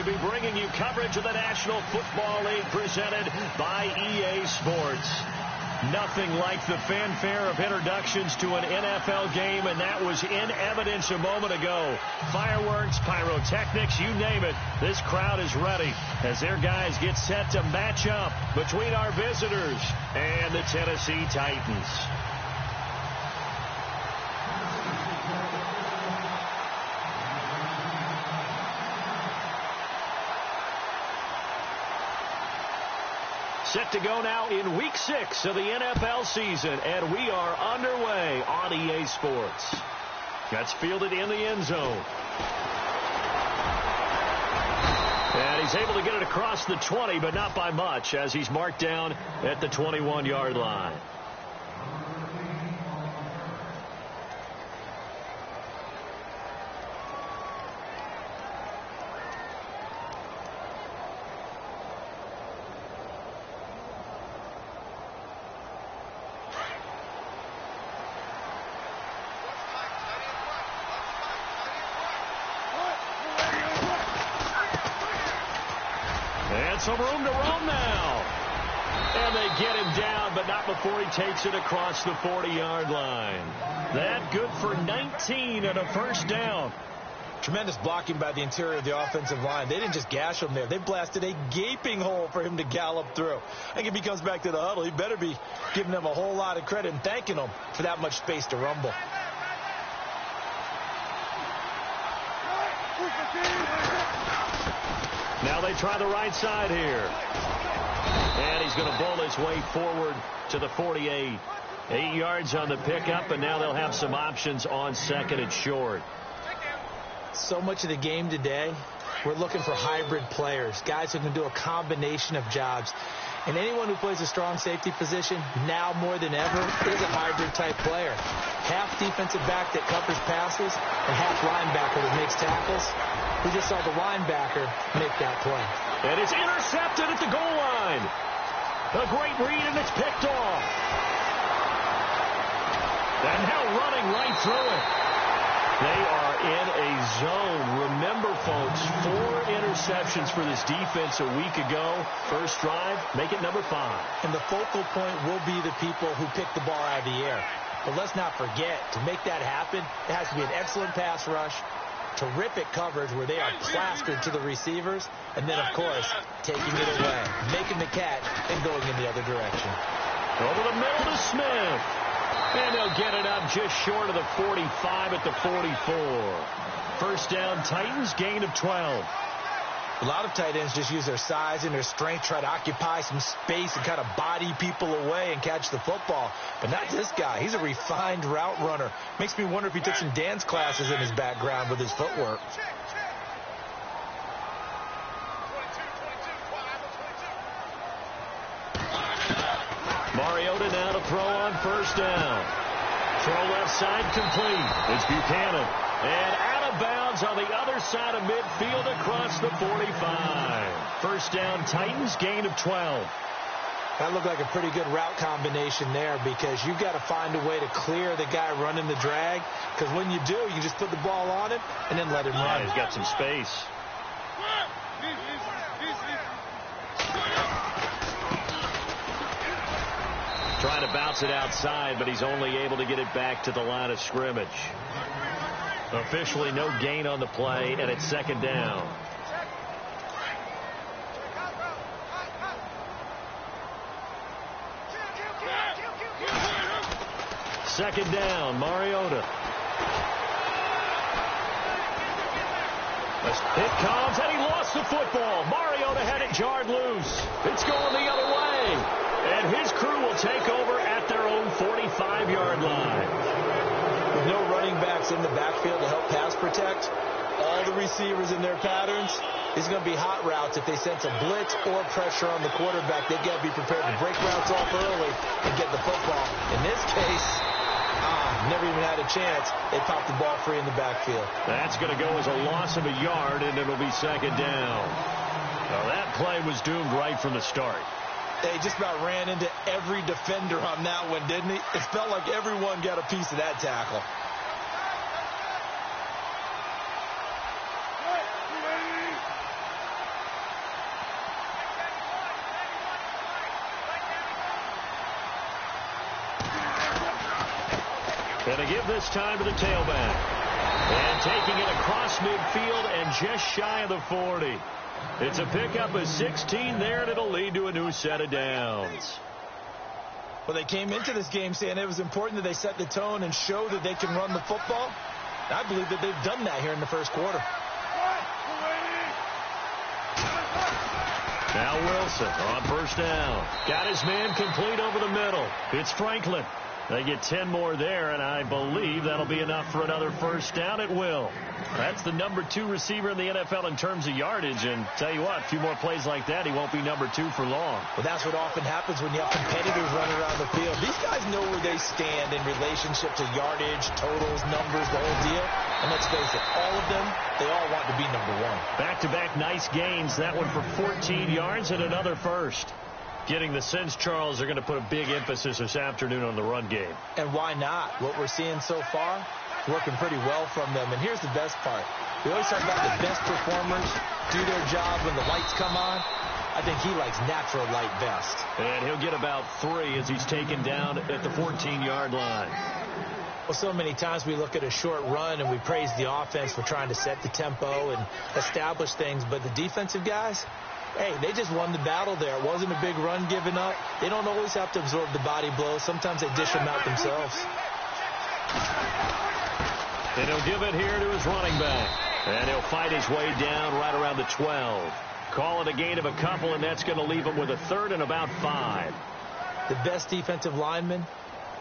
be bringing you coverage of the National Football League presented by EA Sports. Nothing like the fanfare of introductions to an NFL game, and that was in evidence a moment ago. Fireworks, pyrotechnics, you name it. This crowd is ready as their guys get set to match up between our visitors and the Tennessee Titans. Set to go now in Week 6 of the NFL season, and we are underway on EA Sports. That's fielded in the end zone. And he's able to get it across the 20, but not by much, as he's marked down at the 21-yard line. Some room to roam now. And they get him down, but not before he takes it across the 40-yard line. That good for 19 and a first down. Tremendous blocking by the interior of the offensive line. They didn't just gash him there. They blasted a gaping hole for him to gallop through. I think if he comes back to the huddle, he better be giving them a whole lot of credit and thanking them for that much space to rumble. Now they try the right side here. And he's going to bowl his way forward to the 48. 8 yards on the pickup, and now they'll have some options on second and short. So much of the game today, we're looking for hybrid players, guys who can do a combination of jobs. And anyone who plays a strong safety position, now more than ever, is a hybrid-type player. Half defensive back that covers passes, and half linebacker that makes tackles. We just saw the linebacker make that play. And it's intercepted at the goal line. A great read, and it's picked off. And now running right through it. They are in a zone. Remember, folks, 4 interceptions for this defense a week ago. First drive, make it number 5. And the focal point will be the people who pick the ball out of the air. But let's not forget, to make that happen, it has to be an excellent pass rush, terrific coverage where they are plastered to the receivers, and then, of course, taking it away, making the catch, and going in the other direction. Over the middle to Smith. And they'll get it up just short of the 45 at the 44. First down, Titans, gain of 12. A lot of tight ends just use their size and their strength, try to occupy some space and kind of body people away and catch the football. But not this guy. He's a refined route runner. Makes me wonder if he took some dance classes in his background with his footwork. Mariota now to throw on first down. Throw left side complete. It's Buchanan. And out of bounds on the other side of midfield across the 45. First down, Titans, gain of 12. That looked like a pretty good route combination there because you've got to find a way to clear the guy running the drag. Because when you do, you just put the ball on him and then let him run. He's got some space. Trying to bounce it outside, but he's only able to get it back to the line of scrimmage. Officially no gain on the play, and it's second down. Second down, Mariota. It comes, and he lost the football. Mariota had it jarred loose. It's going the other way. And his crew will take over at their own 45-yard line. With no running backs in the backfield to help pass protect, all the receivers in their patterns, these are going to be hot routes. If they sense a blitz or pressure on the quarterback, they've got to be prepared to break routes off early and get the football. In this case, never even had a chance. They popped the ball free in the backfield. That's going to go as a loss of a yard, and it'll be second down. Now, that play was doomed right from the start. They just about ran into every defender on that one, didn't he? It felt like everyone got a piece of that tackle. Going to give this time to the tailback. And taking it across midfield and just shy of the 40. It's a pickup of 16 there, and it'll lead to a new set of downs. Well, they came into this game saying it was important that they set the tone and show that they can run the football. I believe that they've done that here in the first quarter. Now Wilson on first down. Got his man complete over the middle. It's Franklin. They get 10 more there, and I believe that'll be enough for another first down. It will. That's the number 2 receiver in the NFL in terms of yardage, and tell you what, a few more plays like that, he won't be number 2 for long. Well, that's what often happens when you have competitors running around the field. These guys know where they stand in relationship to yardage, totals, numbers, the whole deal. And let's face it, all of them, they all want to be number 1. Back-to-back nice gains. That one for 14 yards and another first. Getting the sense, Charles, they're going to put a big emphasis this afternoon on the run game. And why not? What we're seeing so far, working pretty well from them. And here's the best part. We always talk about the best performers do their job when the lights come on. I think he likes natural light best. And he'll get about 3 as he's taken down at the 14-yard line. Well, so many times we look at a short run and we praise the offense for trying to set the tempo and establish things. But the defensive guys, hey, they just won the battle there. It wasn't a big run given up. They don't always have to absorb the body blows. Sometimes they dish them out themselves. And he'll give it here to his running back. And he'll fight his way down right around the 12. Call it a gain of a couple, and that's going to leave him with a third and about 5. The best defensive linemen,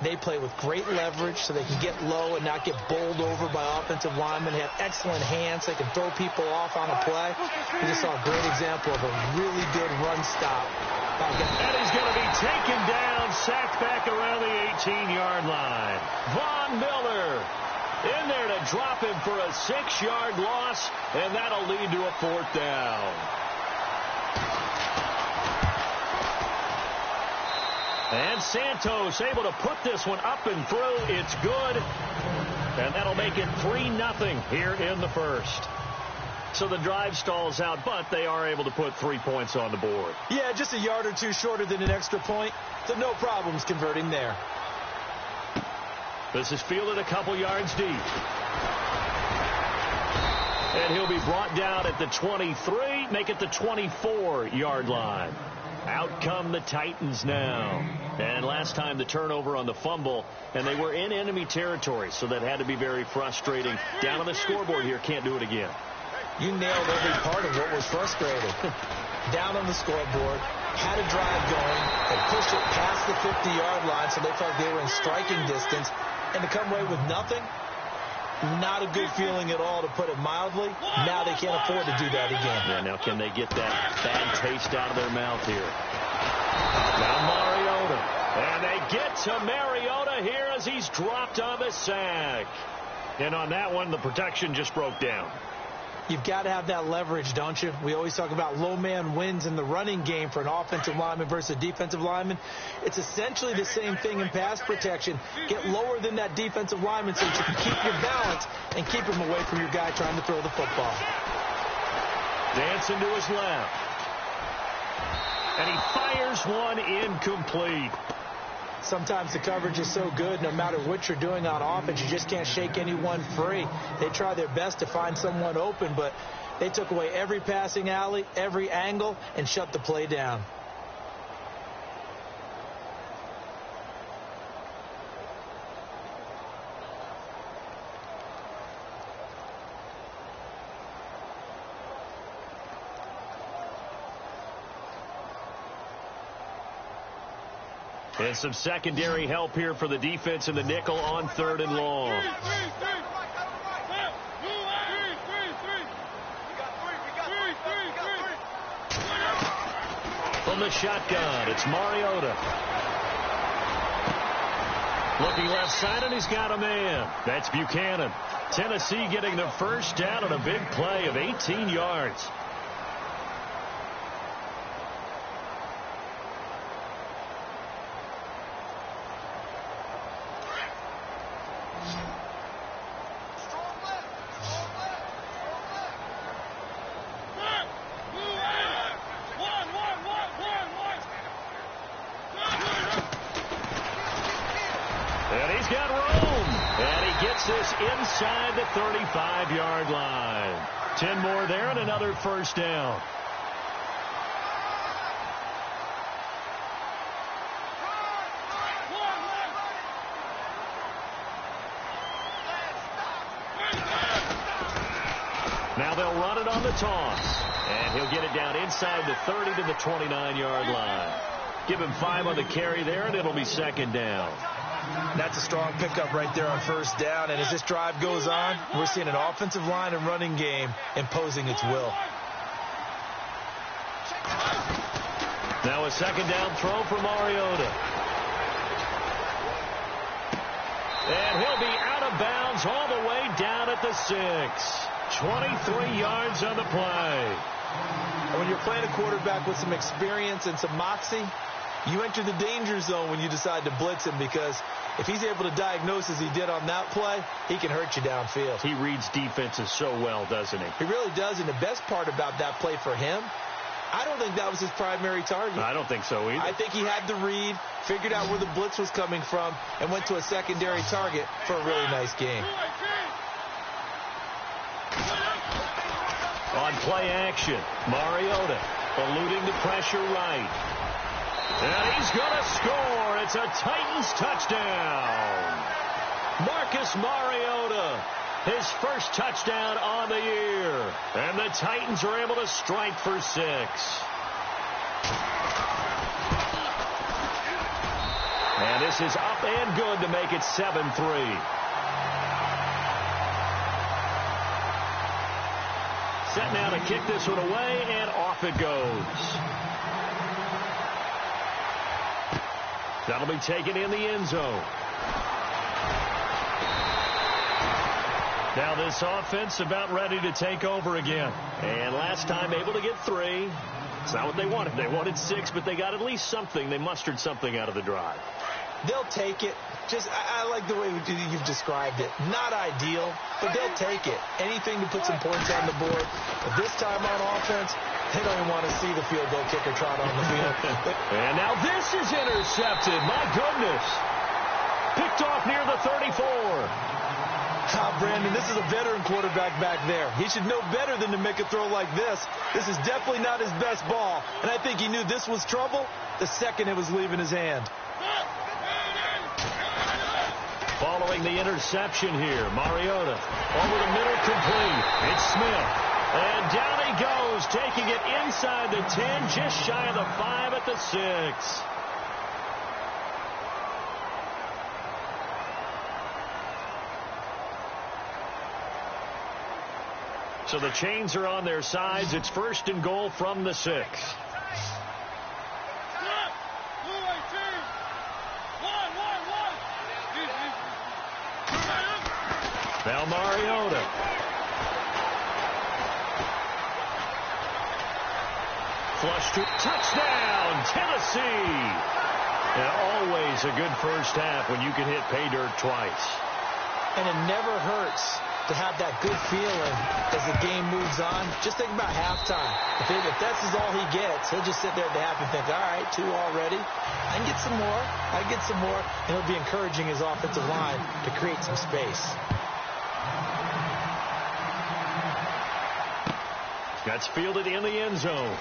they play with great leverage so they can get low and not get bowled over by offensive linemen. They have excellent hands. They can throw people off on a play. We just saw a great example of a really good run stop. And he's going to be taken down, sacked back around the 18-yard line. Von Miller in there to drop him for a 6-yard loss, and that'll lead to a 4th down. And Santos able to put this one up and through. It's good. And that'll make it 3-0 here in the first. So the drive stalls out, but they are able to put 3 points on the board. Yeah, just a yard or two shorter than an extra point. So no problems converting there. This is fielded a couple yards deep. And he'll be brought down at the 23, make it the 24-yard line. Out come the Titans now. And last time the turnover on the fumble, and they were in enemy territory, so that had to be very frustrating. Down on the scoreboard here, can't do it again. You nailed every part of what was frustrating. Down on the scoreboard, had a drive going, they pushed it past the 50-yard line, so they felt they were in striking distance, and to come away with nothing, not a good feeling at all, to put it mildly. Now they can't afford to do that again. Yeah, now can they get that bad taste out of their mouth here? Now Mariota. And they get to Mariota here as he's dropped on the sack. And on that one, the protection just broke down. You've got to have that leverage, don't you? We always talk about low man wins in the running game for an offensive lineman versus a defensive lineman. It's essentially the same thing in pass protection. Get lower than that defensive lineman so that you can keep your balance and keep him away from your guy trying to throw the football. Dancing to his left. And he fires one incomplete. Sometimes the coverage is so good, no matter what you're doing on offense, you just can't shake anyone free. They try their best to find someone open, but they took away every passing alley, every angle, and shut the play down. And some secondary help here for the defense in the nickel on 3rd and long. From the shotgun, it's Mariota. Looking left side, and he's got a man. That's Buchanan. Tennessee getting the first down on a big play of 18 yards. takes this inside the 35-yard line. 10 more there and another first down. Now they'll run it on the toss. And he'll get it down inside the 30 to the 29-yard line. Give him 5 on the carry there, and it'll be second down. That's a strong pickup right there on first down. And as this drive goes on, we're seeing an offensive line and running game imposing its will. Now a second down throw for Mariota. And he'll be out of bounds all the way down at the 6. 23 yards on the play. And when you're playing a quarterback with some experience and some moxie, you enter the danger zone when you decide to blitz him, because if he's able to diagnose as he did on that play, he can hurt you downfield. He reads defenses so well, doesn't he? He really does, and the best part about that play for him, I don't think that was his primary target. I don't think so either. I think he had the read, figured out where the blitz was coming from, and went to a secondary target for a really nice game. On play action, Mariota eluding the pressure right. And he's going to score. It's a Titans touchdown. Marcus Mariota, his first touchdown on the year. And the Titans are able to strike for 6. And this is up and good to make it 7-3. Set now to kick this one away, and off it goes. That'll be taken in the end zone. Now this offense about ready to take over again. And last time able to get 3. It's not what they wanted. They wanted 6, but they got at least something. They mustered something out of the drive. They'll take it. I like the way you've described it. Not ideal, but they'll take it. Anything to put some points on the board. But this time on offense, they don't even want to see the field goal kicker trot on the field. And now this is intercepted. My goodness. Picked off near the 34. Brandon, this is a veteran quarterback back there. He should know better than to make a throw like this. This is definitely not his best ball. And I think he knew this was trouble the second it was leaving his hand. Following the interception here, Mariota over the middle, complete. It's Smith. And down he goes, taking it inside the 10, just shy of the 5 at the 6. So the chains are on their sides. It's first and goal from the 6. Now Mariota. Flush to touchdown, Tennessee. And always a good first half when you can hit pay dirt twice. And it never hurts to have that good feeling as the game moves on. Just think about halftime. If that's all he gets, he'll just sit there at the half and think, all right, 2 already. I can get some more. I can get some more. And he'll be encouraging his offensive line to create some space. That's fielded in the end zone.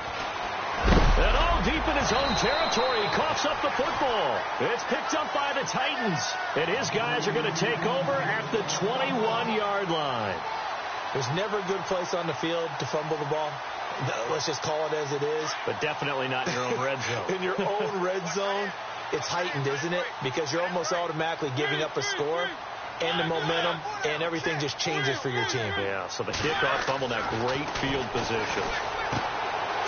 And all deep in his own territory, he coughs up the football. It's picked up by the Titans. And his guys are going to take over at the 21-yard line. There's never a good place on the field to fumble the ball. Let's just call it as it is. But definitely not in your own red zone. In your own red zone, it's heightened, isn't it? Because you're almost automatically giving up a score and the momentum, and everything just changes for your team. Yeah, so the kickoff fumble, now great field position.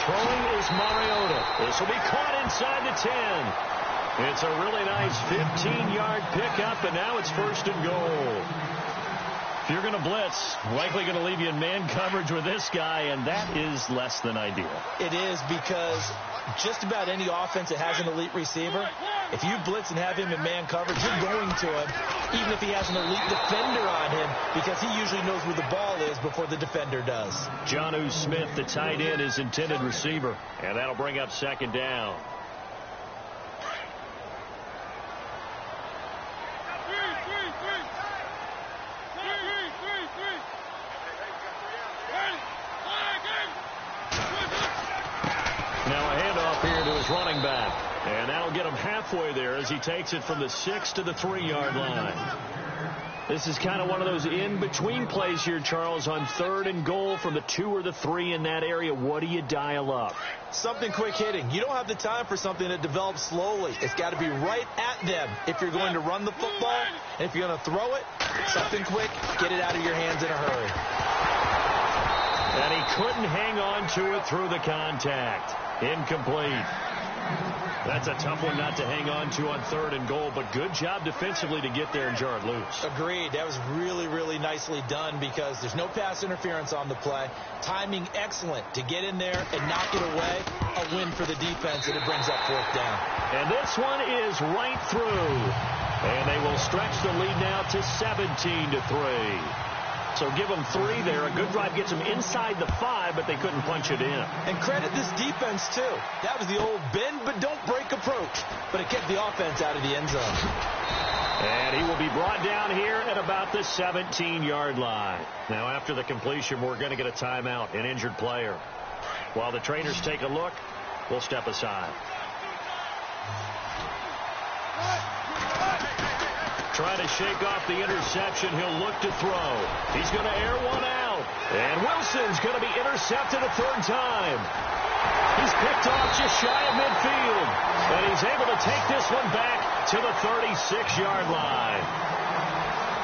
Throwing is Mariota. This will be caught inside the 10. It's a really nice 15-yard pickup, and now it's first and goal. If you're going to blitz, likely going to leave you in man coverage with this guy, and that is less than ideal. It is, because just about any offense that has an elite receiver, if you blitz and have him in man coverage, you're going to him, even if he has an elite defender on him, because he usually knows where the ball is before the defender does. Jonnu Smith, the tight end, is intended receiver, and that'll bring up second down. Now a handoff here to his running back. And that'll get him halfway there as he takes it from the 6 to the 3-yard line. This is kind of one of those in-between plays here, Charles, on 3rd and goal from the 2 or the 3 in that area. What do you dial up? Something quick hitting. You don't have the time for something that develops slowly. It's got to be right at them if you're going to run the football. And if you're going to throw it, something quick, get it out of your hands in a hurry. And he couldn't hang on to it through the contact. Incomplete. That's a tough one not to hang on to on 3rd and goal, but good job defensively to get there and jar it loose. Agreed. That was really, really nicely done because there's no pass interference on the play. Timing excellent to get in there and knock it away. A win for the defense, and it brings up 4th down. And this one is right through. And they will stretch the lead now to 17 to 3. So give them 3 there. A good drive gets them inside the 5, but they couldn't punch it in. And credit this defense, too. That was the old bend but don't break approach. But it kept the offense out of the end zone. And he will be brought down here at about the 17-yard line. Now, after the completion, we're going to get a timeout, an injured player. While the trainers take a look, we'll step aside. Trying to shake off the interception. He'll look to throw. He's going to air one out. And Wilson's going to be intercepted a 3rd time. He's picked off just shy of midfield. And he's able to take this one back to the 36-yard line.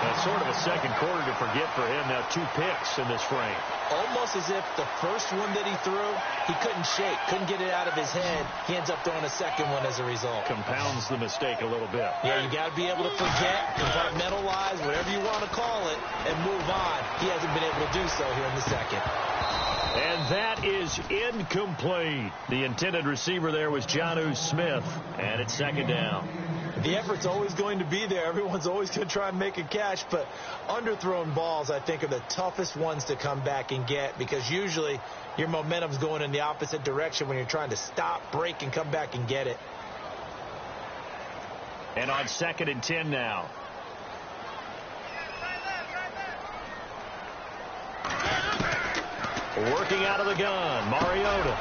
That's sort of a second quarter to forget for him. Now 2 picks in this frame. Almost as if the first one that he threw, he couldn't shake, couldn't get it out of his head. He ends up throwing a second one as a result. Compounds the mistake a little bit. Yeah, you got to be able to forget, compartmentalize, whatever you want to call it, and move on. He hasn't been able to do so here in the second. And that is incomplete. The intended receiver there was Jonnu Smith, and it's 2nd down. The effort's always going to be there. Everyone's always going to try and make a catch, but underthrown balls, I think, are the toughest ones to come back and get because usually your momentum's going in the opposite direction when you're trying to stop, break, and come back and get it. And on 2nd and 10 now. Working out of the gun, Mariota.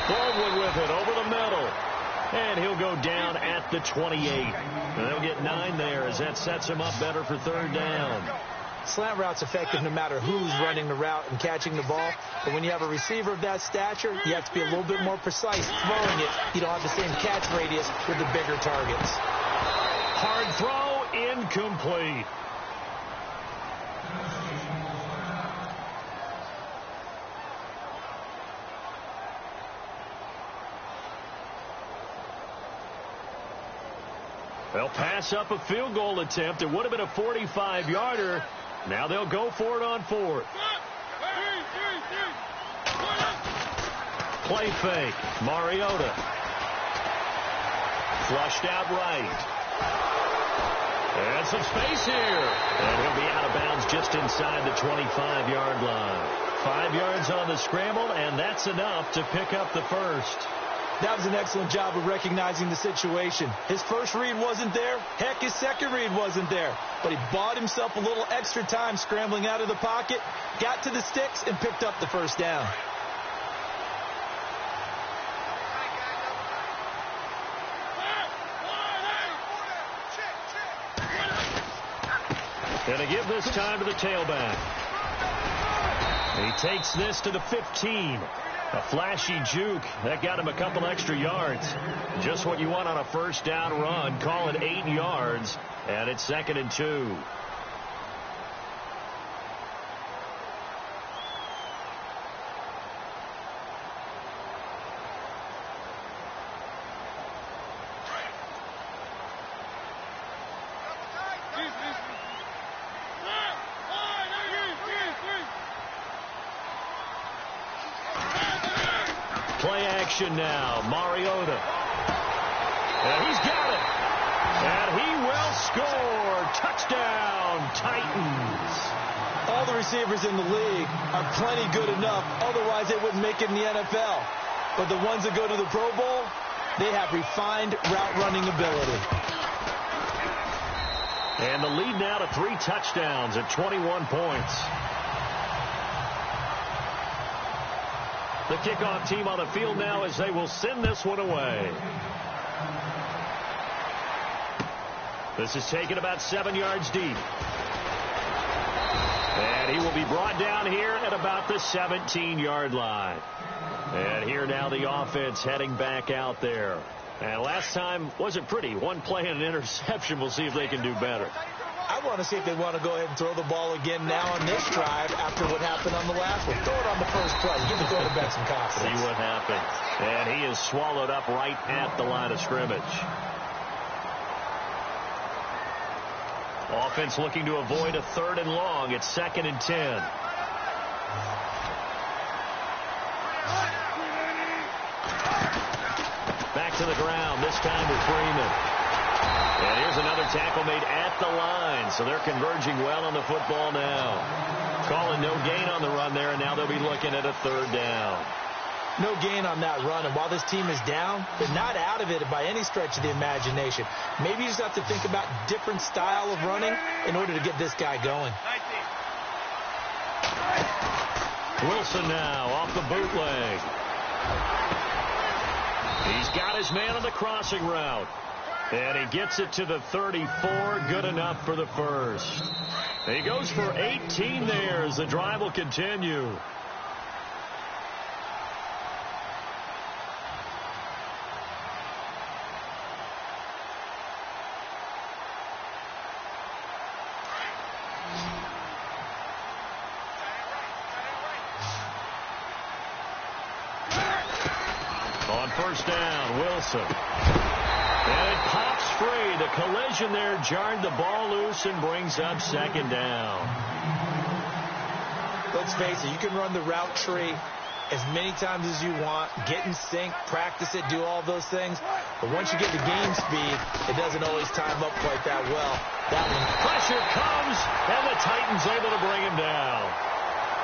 Baldwin with it over the middle. And he'll go down at the 28. And they'll get 9 there as that sets him up better for 3rd down. Slant route's effective no matter who's running the route and catching the ball. But when you have a receiver of that stature, you have to be a little bit more precise throwing it. You don't have the same catch radius with the bigger targets. Hard throw, incomplete. They'll pass up a field goal attempt. It would have been a 45-yarder. Now they'll go for it on 4th. Play fake. Mariota. Flushed out right. And some space here. And he'll be out of bounds just inside the 25-yard line. 5 yards on the scramble, and that's enough to pick up the 1st. That was an excellent job of recognizing the situation. His first read wasn't there. Heck, his second read wasn't there. But he bought himself a little extra time scrambling out of the pocket, got to the sticks, and picked up the 1st down. Going to give this time to the tailback. He takes this to the 15. A flashy juke. That got him a couple extra yards. Just what you want on a 1st down run. Call it 8 yards. And it's 2nd and 2. Play action now. Mariota. And he's got it. And he will score. Touchdown, Titans. All the receivers in the league are plenty good enough. Otherwise, they wouldn't make it in the NFL. But the ones that go to the Pro Bowl, they have refined route running ability. And the lead now to 3 touchdowns at 21 points. The kickoff team on the field now as they will send this one away. This is taken about 7 yards deep. And he will be brought down here at about the 17-yard line. And here now the offense heading back out there. And last time wasn't pretty. One play and an interception. We'll see if they can do better. I want to see if they want to go ahead and throw the ball again now on this drive after what happened on the last one. Throw it on the first play. Give the quarterback some confidence. See what happens. And he is swallowed up right at the line of scrimmage. Offense looking to avoid a 3rd and long. It's 2nd and 10. Back to the ground, this time with Freeman. And here's another tackle made at the line, so they're converging well on the football now. Calling no gain on the run there, and now they'll be looking at a 3rd down. No gain on that run, and while this team is down, they're not out of it by any stretch of the imagination. Maybe you just have to think about different style of running in order to get this guy going. Wilson now off the bootleg. He's got his man on the crossing route. And he gets it to the 34. Good enough for the first. He goes for 18 there as the drive will continue. On first down, Wilson. And it pops free. The collision there jarred the ball loose and brings up 2nd down. Let's face it, you can run the route tree as many times as you want, get in sync, practice it, do all those things. But once you get to game speed, it doesn't always time up quite that well. That one. Pressure comes, and the Titans able to bring him down.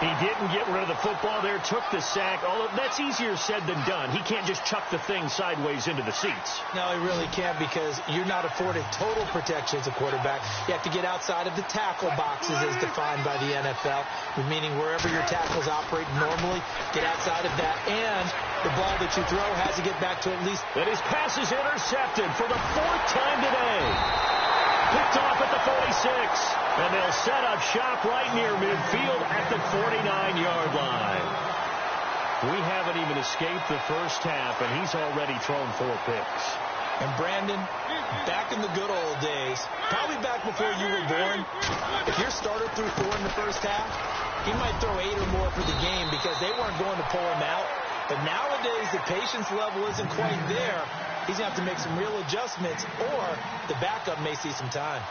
He didn't get rid of the football there, took the sack. Although that's easier said than done. He can't just chuck the thing sideways into the seats. No, he really can't because you're not afforded total protection as a quarterback. You have to get outside of the tackle boxes as defined by the NFL, meaning wherever your tackles operate normally, get outside of that. And the ball that you throw has to get back to at least... And his pass is intercepted for the 4th time today. Picked off at the 46. And they'll set up shop right near midfield at the 49-yard line. We haven't even escaped the first half, and he's already thrown 4 picks. And Brandon, back in the good old days, probably back before you were born, if your starter threw 4 in the first half, he might throw 8 or more for the game because they weren't going to pull him out. But nowadays, the patience level isn't quite there. He's going to have to make some real adjustments, or the backup may see some time.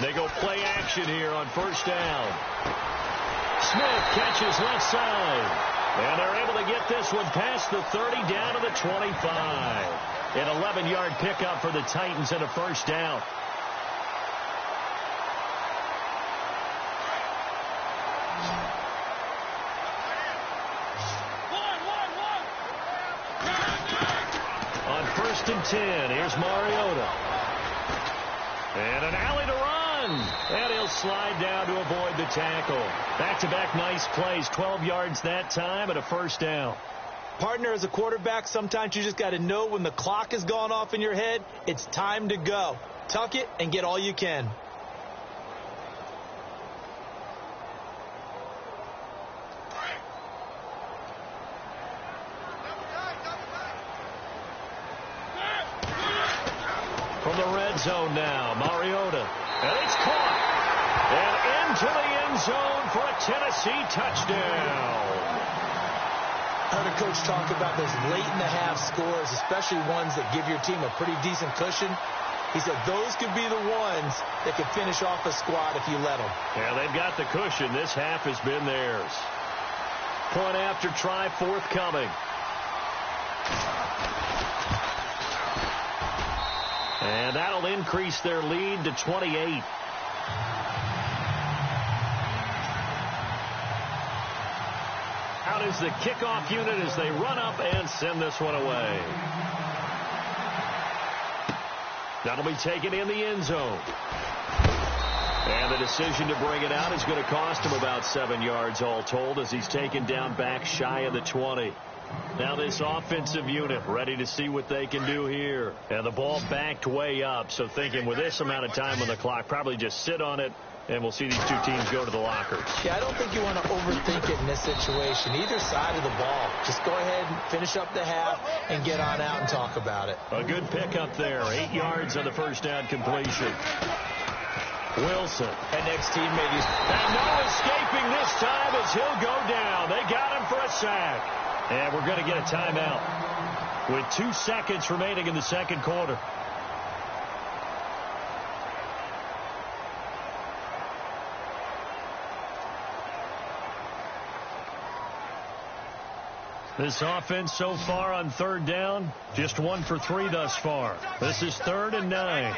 They go play action here on first down. Smith catches left side. And they're able to get this one past the 30 down to the 25. An 11-yard pickup for the Titans and a first down. On 1st and 10, here's Mariota. And an alley to run. And he'll slide down to avoid the tackle. Back-to-back nice plays. 12 yards that time and a first down. Partner, as a quarterback, sometimes you just got to know when the clock has gone off in your head, it's time to go. Tuck it and get all you can. From the red zone now, Mariota. And it's caught. And into the end zone for a Tennessee touchdown. I heard a coach talk about those late-in-the-half scores, especially ones that give your team a pretty decent cushion. He said those could be the ones that could finish off a squad if you let them. Yeah, they've got the cushion. This half has been theirs. Point after try forthcoming. And that'll increase their lead to 28. Out out as the kickoff unit as they run up and send this one away. That'll be taken in the end zone. And the decision to bring it out is going to cost him about 7 yards all told as he's taken down back shy of the 20. Now this offensive unit ready to see what they can do here. And the ball backed way up, so thinking with this amount of time on the clock, probably just sit on it, and we'll see these two teams go to the lockers. Yeah, I don't think you want to overthink it in this situation. Either side of the ball. Just go ahead and finish up the half and get on out and talk about it. A good pickup there. 8 yards on the first down completion. Wilson. And next teammate is... And no escaping this time as he'll go down. They got him for a sack. And we're going to get a timeout with 2 seconds remaining in the second quarter. This offense so far on third down, just 1 for 3 thus far. This is 3rd and 9.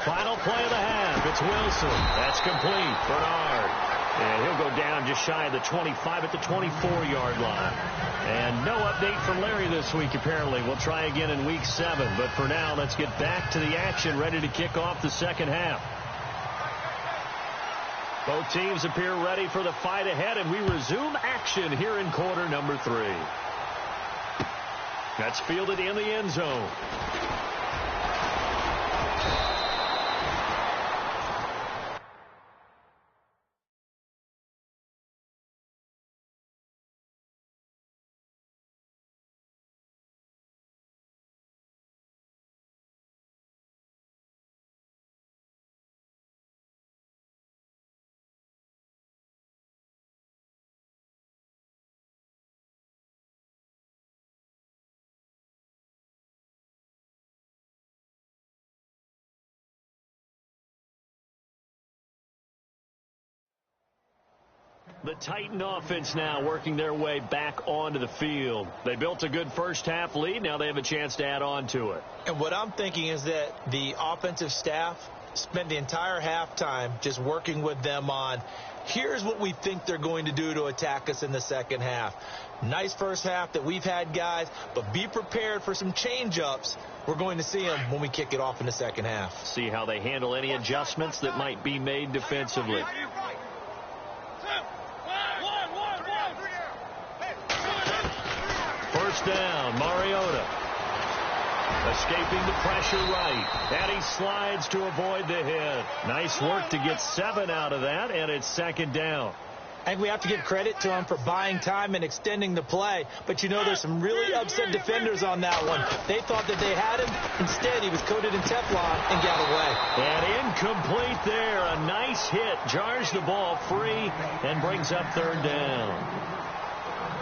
Final play of the half. It's Wilson. That's complete. Bernard. And he'll go down just shy of the 25 at the 24-yard line. And no update from Larry this week, apparently. We'll try again in week 7. But for now, let's get back to the action, ready to kick off the second half. Both teams appear ready for the fight ahead, and we resume action here in quarter number 3. That's fielded in the end zone. The Titan offense now working their way back onto the field. They built a good first half lead. Now they have a chance to add on to it. And what I'm thinking is that the offensive staff spent the entire halftime just working with them on, here's what we think they're going to do to attack us in the second half. Nice first half that we've had, guys, but be prepared for some change-ups. We're going to see them when we kick it off in the second half. See how they handle any adjustments that might be made defensively. First down, Mariota. Escaping the pressure right. And he slides to avoid the hit. Nice work to get 7 out of that, and it's second down. I think we have to give credit to him for buying time and extending the play. But, you know, there's some really upset defenders on that one. They thought that they had him. Instead, he was coated in Teflon and got away. And incomplete there. A nice hit. Jars the ball free and brings up third down.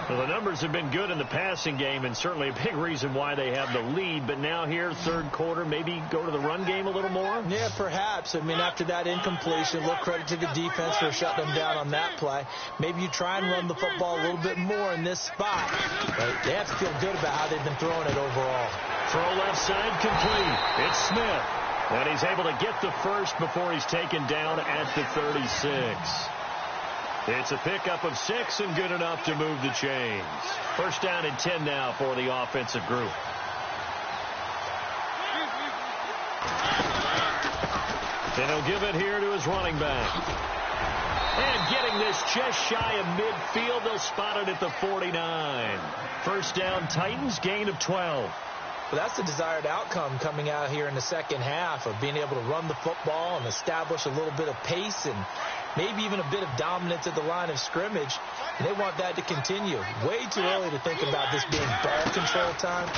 Well, the numbers have been good in the passing game, and certainly a big reason why they have the lead. But now here, third quarter, maybe go to the run game a little more? Yeah, perhaps. I mean, after that incompletion, a little credit to the defense for shutting them down on that play. Maybe you try and run the football a little bit more in this spot. But they have to feel good about how they've been throwing it overall. Throw left side complete. It's Smith. And he's able to get the first before he's taken down at the 36. It's a pickup of 6 and good enough to move the chains. First down and 10 now for the offensive group. And he'll give it here to his running back. And getting this just shy of midfield, they'll spot it at the 49. First down, Titans, gain of 12. Well, that's the desired outcome coming out here in the second half of being able to run the football and establish a little bit of pace and maybe even a bit of dominance at the line of scrimmage. And they want that to continue. Way too early to think about this being ball control time.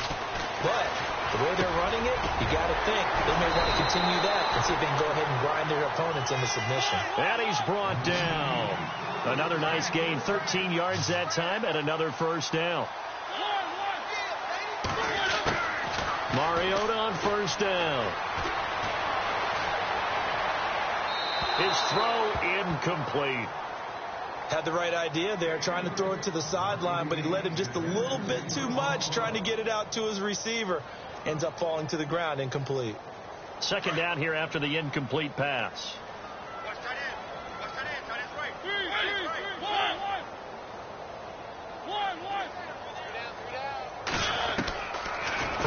But the way they're running it, you got to think they may want to continue that and see if they can go ahead and grind their opponents into submission. And he's brought down. Another nice gain, 13 yards that time, and another first down. Mariota on first down. His throw incomplete. Had the right idea there, trying to throw it to the sideline, but he led him just a little bit too much, trying to get it out to his receiver. Ends up falling to the ground, incomplete. Second down here after the incomplete pass.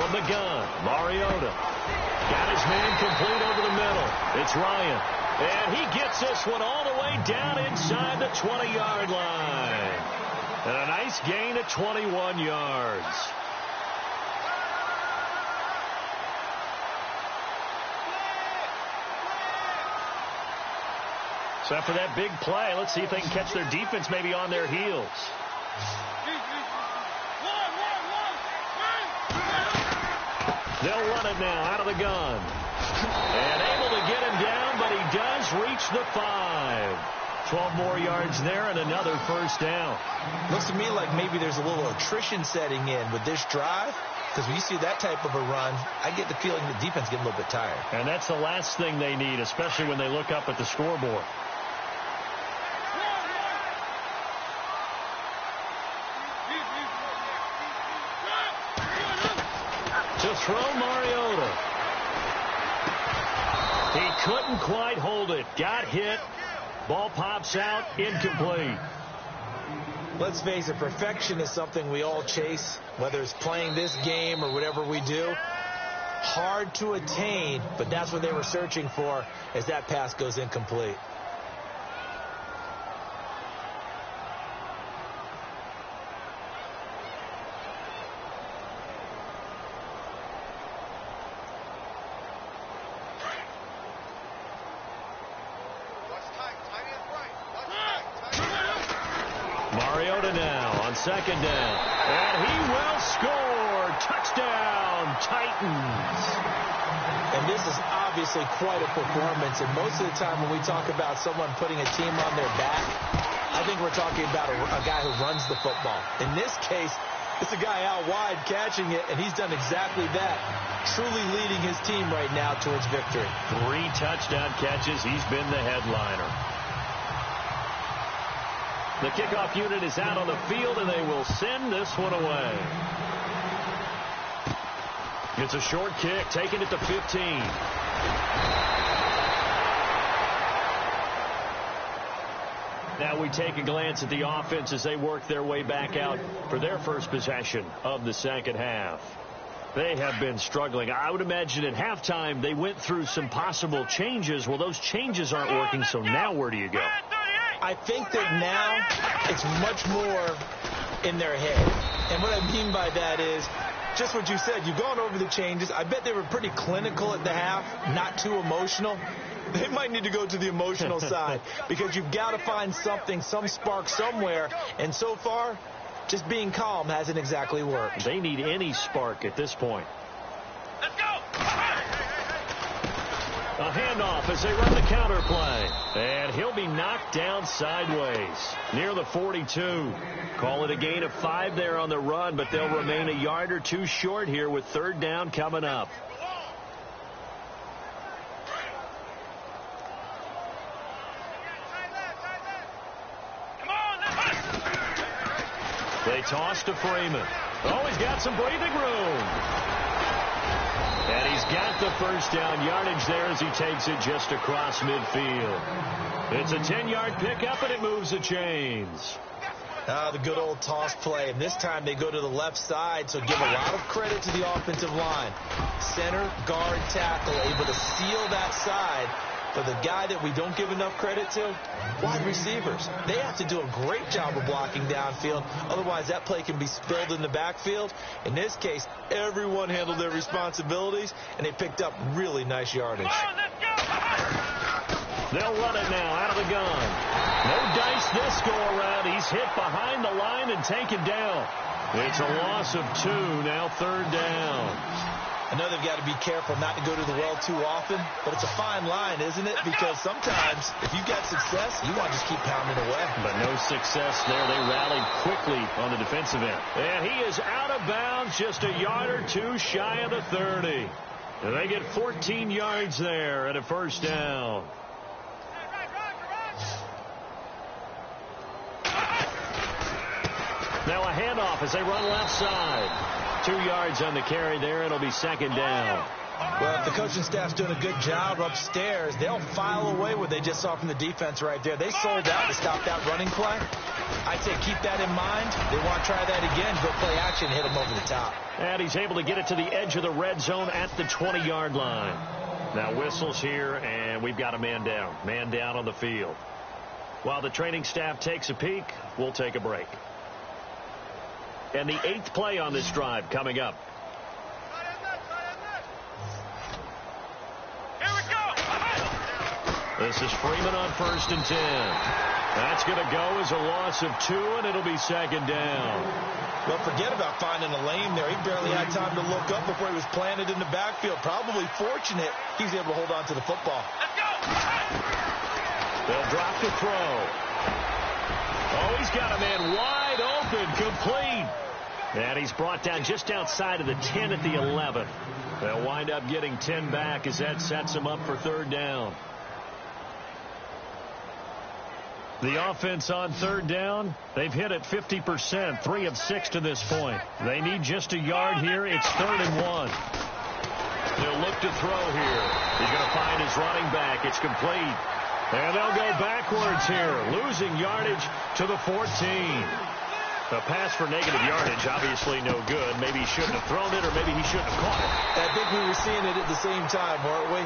From the gun, Mariota. Got his man complete over the middle. It's Ryan. And he gets this one all the way down inside the 20-yard line. And a nice gain of 21 yards. So after that big play, let's see if they can catch their defense maybe on their heels. They'll run it now out of the gun. And able to get him down, but he does reach the 5. 12 more yards there and another first down. Looks to me like maybe there's a little attrition setting in with this drive. Because when you see that type of a run, I get the feeling the defense getting a little bit tired. And that's the last thing they need, especially when they look up at the scoreboard. To throw Mariota. He couldn't quite hold it. Got hit. Ball pops out. Incomplete. Let's face it, perfection is something we all chase, whether it's playing this game or whatever we do. Hard to attain, but that's what they were searching for as that pass goes incomplete. Mariota now on second down. And he will score. Touchdown, Titans. And this is obviously quite a performance. And most of the time when we talk about someone putting a team on their back, I think we're talking about a guy who runs the football. In this case, it's a guy out wide catching it, and he's done exactly that. Truly leading his team right now towards victory. 3 touchdown catches. He's been the headliner. The kickoff unit is out on the field, and they will send this one away. It's a short kick, taking it to 15. Now we take a glance at the offense as they work their way back out for their first possession of the second half. They have been struggling. I would imagine at halftime they went through some possible changes. Well, those changes aren't working, so now where do you go? I think that now it's much more in their head. And what I mean by that is just what you said. You've gone over the changes. I bet they were pretty clinical at the half, not too emotional. They might need to go to the emotional side because you've got to find something, some spark somewhere. And so far, just being calm hasn't exactly worked. They need any spark at this point. Let's go! A handoff as they run the counter play. And he'll be knocked down sideways near the 42. Call it a gain of 5 there on the run, but they'll remain a yard or two short here with third down coming up. They toss to Freeman. Oh, he's got some breathing room. And he's got the first down yardage there as he takes it just across midfield. It's a 10-yard pickup, and it moves the chains. The good old toss play. And this time they go to the left side, so give a lot of credit to the offensive line. Center, guard, tackle, able to seal that side. But the guy that we don't give enough credit to, wide receivers. They have to do a great job of blocking downfield. Otherwise, that play can be spilled in the backfield. In this case, everyone handled their responsibilities, and they picked up really nice yardage. They'll run it now out of the gun. No dice this go-around. He's hit behind the line and taken down. It's a loss of 2, now third down. I know they've got to be careful not to go to the well too often, but it's a fine line, isn't it? Because sometimes if you've got success, you want to just keep pounding away. But no success there. They rallied quickly on the defensive end. And he is out of bounds, just a yard or two shy of the 30. And they get 14 yards there at a first down. Now a handoff as they run left side. 2 yards on the carry there. It'll be second down. Well, if the coaching staff's doing a good job upstairs, they'll file away what they just saw from the defense right there. They sold out to stop that running play. I'd say keep that in mind. They want to try that again, go play action, hit them over the top. And he's able to get it to the edge of the red zone at the 20-yard line. Now whistles here, and we've got a man down. Man down on the field. While the training staff takes a peek, we'll take a break. And the 8th play on this drive coming up. This is Freeman on 1st and 10. That's going to go as a loss of 2, and it'll be 2nd down. Well, forget about finding a lane there. He barely had time to look up before he was planted in the backfield. Probably fortunate he was able to hold on to the football. Let's go! They'll drop the throw. Oh, he's got a man wide open, complete. And he's brought down just outside of the 10 at the 11. They'll wind up getting 10 back as that sets him up for 3rd down. The offense on 3rd down, they've hit it 50%, 3 of 6 to this point. They need just a yard here. It's 3rd and 1. They'll look to throw here. He's going to find his running back. It's complete. And they'll go backwards here, losing yardage to the 14. A pass for negative yardage, obviously no good. Maybe he shouldn't have thrown it, or maybe he shouldn't have caught it. I think we were seeing it at the same time, weren't we?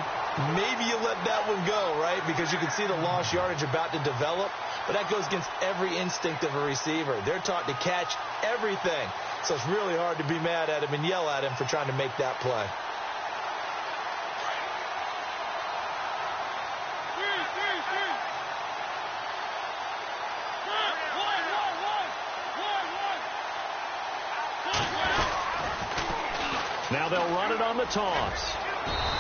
Maybe you let that one go, right? Because you can see the lost yardage about to develop. But that goes against every instinct of a receiver. They're taught to catch everything. So it's really hard to be mad at him and yell at him for trying to make that play. Now they'll run it on the toss.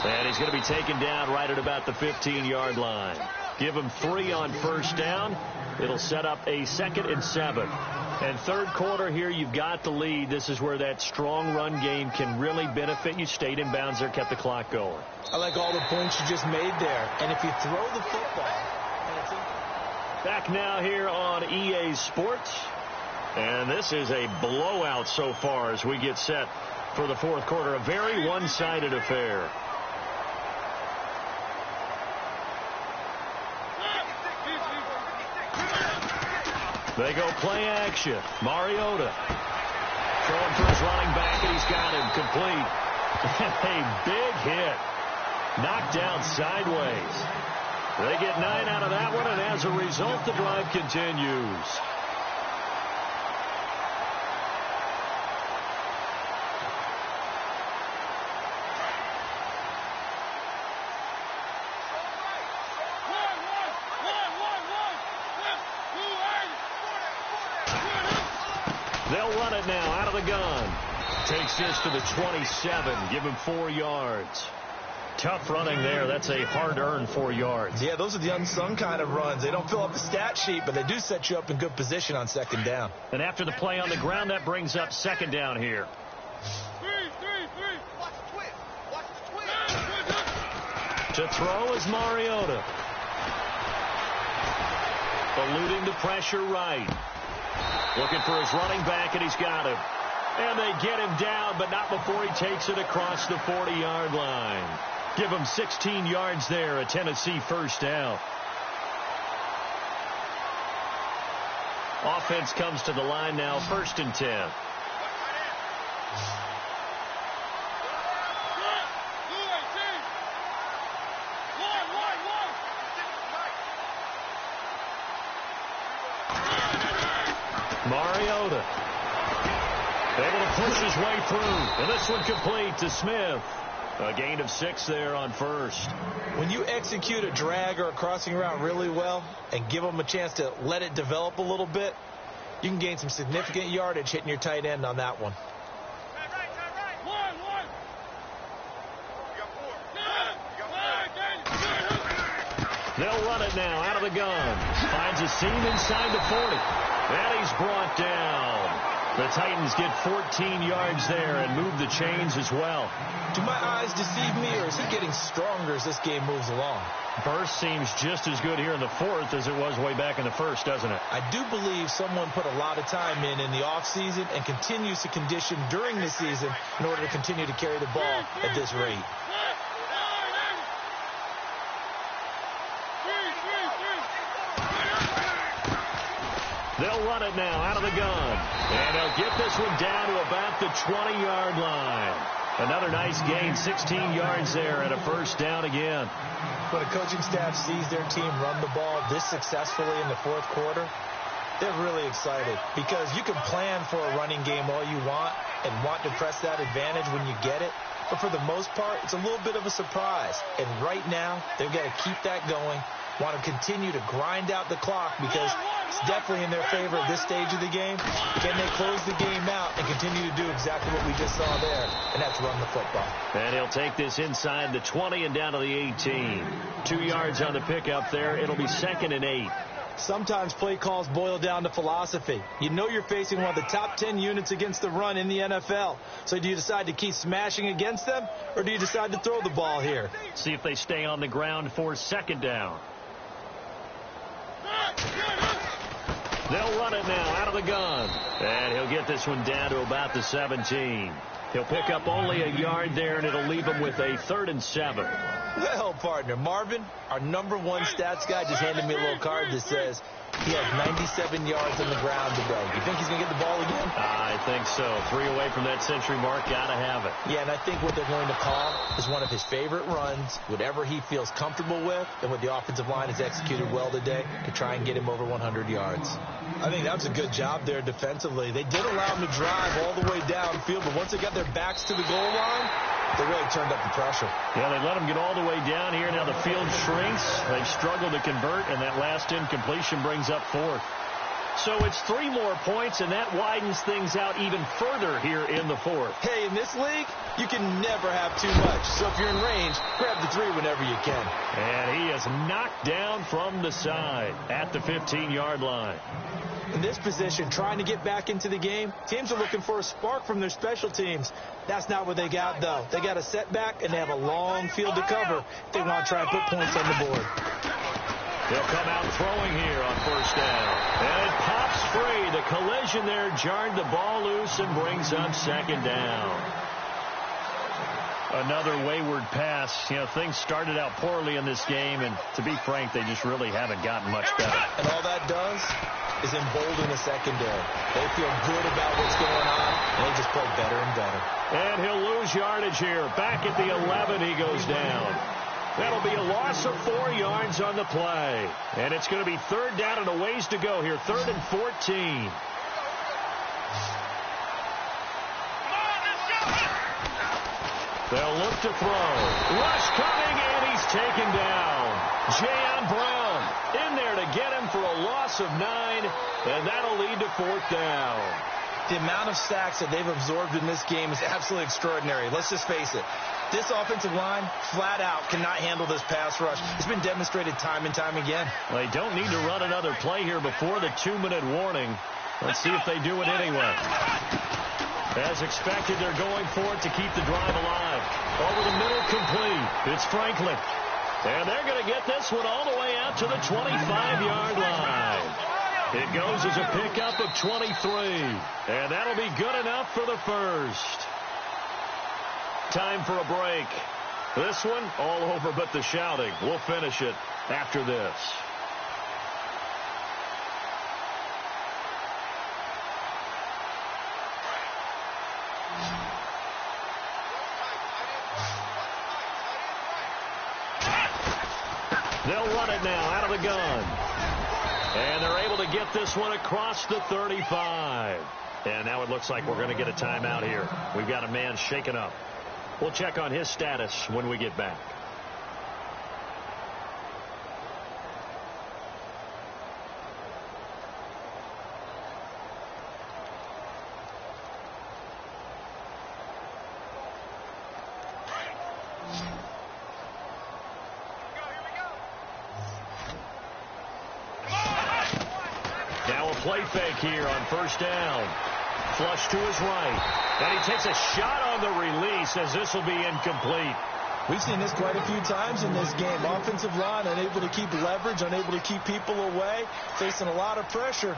And he's going to be taken down right at about the 15-yard line. Give him 3 on 1st down. It'll set up a 2nd and 7. And 3rd quarter here, you've got the lead. This is where that strong run game can really benefit you. Stayed in bounds there, kept the clock going. I like all the points you just made there. And if you throw the football. Back now here on EA Sports. And this is a blowout so far as we get set for the 4th quarter. A very one-sided affair. They go play action. Mariota throwing for his running back, and he's got him complete. A big hit. Knocked down sideways. They get 9 out of that one, and as a result, the drive continues. They'll run it now out of the gun. Takes this to the 27. Give him 4 yards. Tough running there. That's a hard-earned 4 yards. Yeah, those are the unsung kind of runs. They don't fill up the stat sheet, but they do set you up in good position on 2nd down. And after the play on the ground, that brings up 2nd down here. Watch the twist. Watch the twist. To throw is Mariota. Eluding the pressure right. Looking for his running back, and he's got him. And they get him down, but not before he takes it across the 40-yard line. Give him 16 yards there, a Tennessee 1st down. Offense comes to the line now, 1st and 10. Mariota able to push his way through. And this one complete to Smith. A gain of 6 there on 1st. When you execute a drag or a crossing route really well and give them a chance to let it develop a little bit, you can gain some significant yardage hitting your tight end on that one. They'll run it now out of the gun. Finds a seam inside the 40. And he's brought down. The Titans get 14 yards there and move the chains as well. Do my eyes deceive me, or is he getting stronger as this game moves along? Burst seems just as good here in the fourth as it was way back in the first, doesn't it? I do believe someone put a lot of time in the offseason and continues to condition during the season in order to continue to carry the ball at this rate. They'll run it now out of the gun. And they'll get this one down to about the 20-yard line. Another nice gain, 16 yards there and a first down again. When a coaching staff sees their team run the ball this successfully in the fourth quarter, they're really excited because you can plan for a running game all you want and want to press that advantage when you get it. But for the most part, it's a little bit of a surprise. And right now, they're going to keep that going, want to continue to grind out the clock because it's definitely in their favor at this stage of the game. Can they close the game out and continue to do exactly what we just saw there, and that's run the football. And he'll take this inside the 20 and down to the 18. 2 yards on the pickup there. It'll be 2nd and 8. Sometimes play calls boil down to philosophy. You know you're facing one of the top 10 units against the run in the NFL. So do you decide to keep smashing against them, or do you decide to throw the ball here? See if they stay on the ground for 2nd down. They'll run it now out of the gun. And he'll get this one down to about the 17. He'll pick up only a yard there, and it'll leave him with a 3rd and 7. Well, partner, Marvin, our #1 stats guy, just handed me a little card that says he has 97 yards on the ground today. You think he's going to get the ball again? I think so. 3 away from that century mark. Got to have it. Yeah, and I think what they're going to call is one of his favorite runs, whatever he feels comfortable with, and what the offensive line has executed well today to try and get him over 100 yards. I think that was a good job there defensively. They did allow him to drive all the way downfield, but once they got their backs to the goal line, they really turned up the pressure. Yeah, they let him get all the way down here. Now the field shrinks. They've struggled to convert, and that last incompletion brings up 4th. So it's 3 more points, and that widens things out even further here in the 4th. Hey, in this league, you can never have too much. So if you're in range, grab the 3 whenever you can. And he is knocked down from the side at the 15-yard line. In this position, trying to get back into the game, teams are looking for a spark from their special teams. That's not what they got, though. They got a setback, and they have a long field to cover if they want to try and put points on the board. They'll come out throwing here on 1st down. And it pops free. The collision there jarred the ball loose and brings up 2nd down. Another wayward pass. You know, things started out poorly in this game, and to be frank, they just really haven't gotten much better. And all that does is embolden the secondary. They feel good about what's going on, and they just play better and better. And he'll lose yardage here. Back at the 11, he goes down. That'll be a loss of 4 yards on the play. And it's going to be 3rd down and a ways to go here. 3rd and 14. They'll look to throw. Rush coming, and he's taken down. Jayon Brown in there to get him for a loss of 9, and that'll lead to 4th down. The amount of sacks that they've absorbed in this game is absolutely extraordinary. Let's just face it. This offensive line, flat out, cannot handle this pass rush. It's been demonstrated time and time again. Well, they don't need to run another play here before the 2-minute warning. Let's see if they do it anyway. As expected, they're going for it to keep the drive alive. Over the middle, complete. It's Franklin. And they're going to get this one all the way out to the 25-yard line. It goes as a pickup of 23. And that'll be good enough for the first. Time for a break. This one, all over but the shouting. We'll finish it after this. They'll run it now out of the gun. And they're able to get this one across the 35. And now it looks like we're going to get a timeout here. We've got a man shaken up. We'll check on his status when we get back. Now a play fake here on 1st down. Flush to his right. And he takes a shot on the release as this will be incomplete. We've seen this quite a few times in this game. Offensive line unable to keep leverage, unable to keep people away, facing a lot of pressure.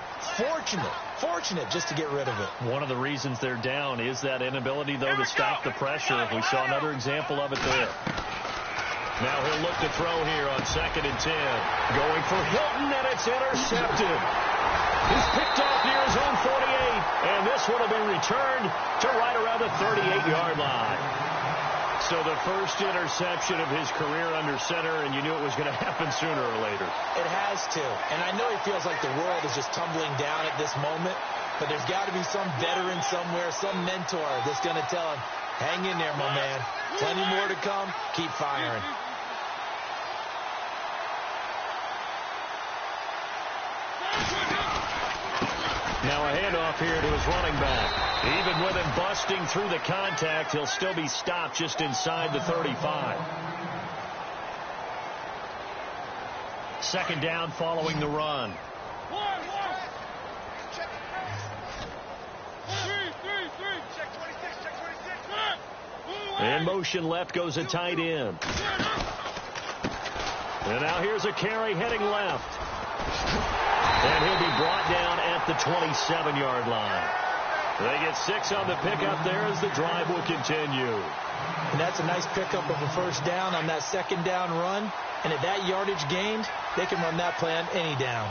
Fortunate just to get rid of it. One of the reasons they're down is that inability, though, to stop the pressure. We saw another example of it there. Now he'll look to throw here on 2nd and 10. Going for Hilton, and it's intercepted. He's picked off near his own 48, and this one will be returned to right around the 38-yard line. So the first interception of his career under center, and you knew it was going to happen sooner or later. It has to. And I know he feels like the world is just tumbling down at this moment, but there's got to be some veteran somewhere, some mentor that's going to tell him, hang in there, my man. Plenty more to come. Keep firing. Now a handoff here to his running back. Even with him busting through the contact, he'll still be stopped just inside the 35. 2nd down following the run. In motion left goes a tight end. And now here's a carry heading left. And he'll be brought down at the 27-yard line. They get 6 on the pickup there as the drive will continue. And that's a nice pickup of a first down on that 2nd down run. And at that yardage gained, they can run that play on any down.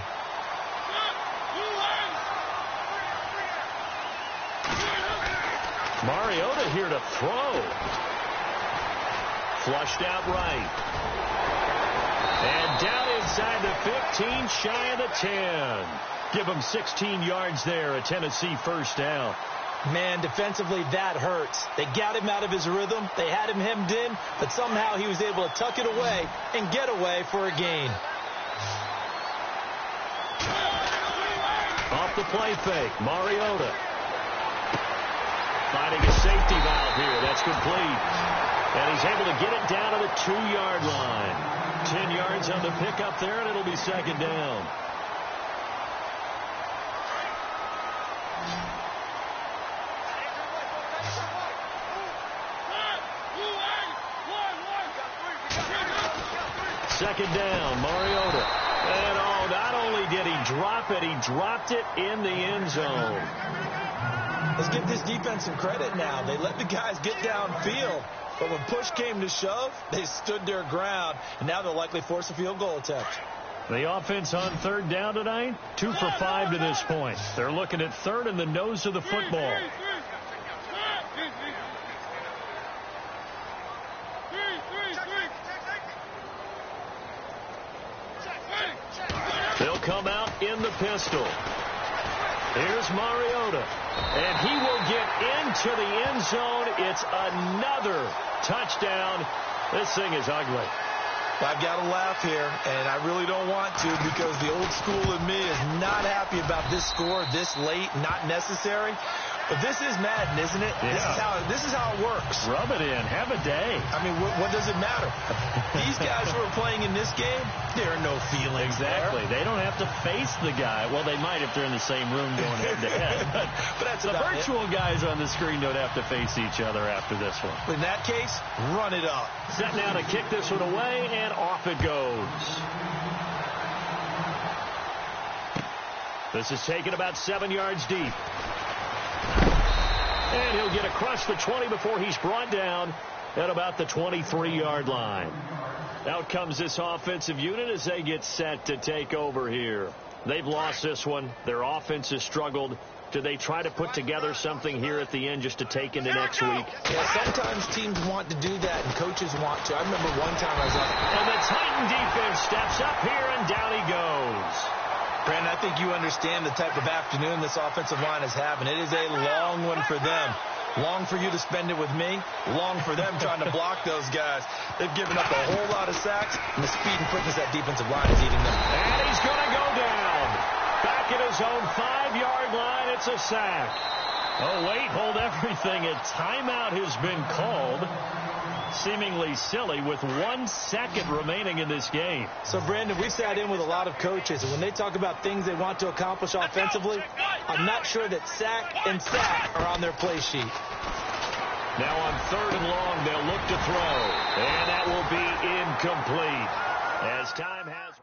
Mariota here to throw. Flushed out right. And down inside the 15, shy of the 10. Give him 16 yards there, a Tennessee first down. Man, defensively, that hurts. They got him out of his rhythm. They had him hemmed in, but somehow he was able to tuck it away and get away for a gain. Off the play fake, Mariota. Finding a safety valve here. That's complete. And he's able to get it down to the 2-yard line. 10 yards on the pickup there, and it'll be 2nd down. Second down, Mariota. And not only did he drop it, he dropped it in the end zone. Let's give this defense some credit now. They let the guys get downfield. But when push came to shove, they stood their ground, and now they'll likely force a field goal attempt. The offense on 3rd down tonight, 2 for 5 to this point. They're looking at 3rd and the nose of the football. They'll come out in the pistol. Here's Mariota. And he will get into the end zone. It's another touchdown. This thing is ugly. I've got to laugh here, and I really don't want to because the old school in me is not happy about this score this late, not necessary. But this is Madden, isn't it? Yeah. This is how it works. Rub it in. Have a day. I mean, what does it matter? These guys who are playing in this game, there are no feelings Exactly. there. They don't have to face the guy. Well, they might if they're in the same room going head-to-head. But that's the virtual guys on the screen don't have to face each other after this one. In that case, run it up. Set now to kick this one away, and off it goes. This is taken about 7 yards deep. And he'll get across the 20 before he's brought down at about the 23-yard line. Out comes this offensive unit as they get set to take over here. They've lost this one. Their offense has struggled. Do they try to put together something here at the end just to take into next week? Yeah, sometimes teams want to do that and coaches want to. I remember one time I was on. And the Titan defense steps up here and down he goes. Brandon, I think you understand the type of afternoon this offensive line is having. It is a long one for them. Long for you to spend it with me. Long for them trying to block those guys. They've given up a whole lot of sacks, and the speed and quickness that defensive line is eating them. And he's going to go down. Back at his own 5-yard line, it's a sack. Oh, wait, hold everything. A timeout has been called. Seemingly silly with 1 second remaining in this game. So, Brandon, we sat in with a lot of coaches, and when they talk about things they want to accomplish offensively, I'm not sure that sack and sack are on their play sheet. Now on 3rd and long, they'll look to throw, and that will be incomplete as time has...